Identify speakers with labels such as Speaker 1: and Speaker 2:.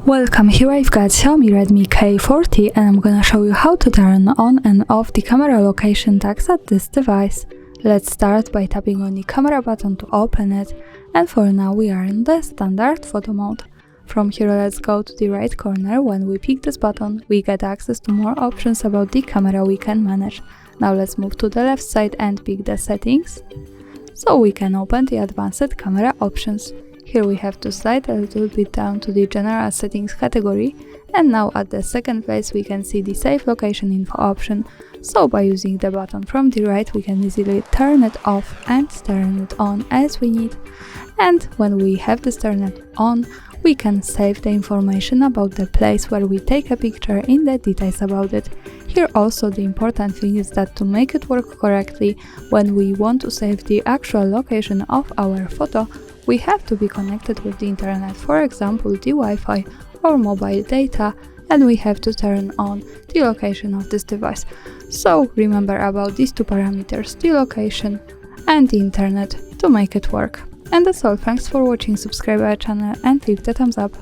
Speaker 1: Welcome, here I've got Xiaomi Redmi K40 and I'm gonna show you how to turn on and off the camera location tags at this device. Let's start by tapping on the camera button to open it, and for now we are in the standard photo mode. From here let's go to the right corner. When we pick this button we get access to more options about the camera we can manage. Now let's move to the left side and pick the settings, so we can open the advanced camera options. Here we have to slide a little bit down to the general settings category, and now at the second place we can see the save location info option. So by using the button from the right we can easily turn it off and turn it on as we need. And when we have this turned on, we can save the information about the place where we take a picture in the details about it. Here also the important thing is that to make it work correctly, when we want to save the actual location of our photo, we have to be connected with the internet, for example the Wi-Fi or mobile data, and we have to turn on the location of this device. So remember about these two parameters, the location and the internet, to make it work. And that's all, thanks for watching, subscribe our channel and leave the thumbs up.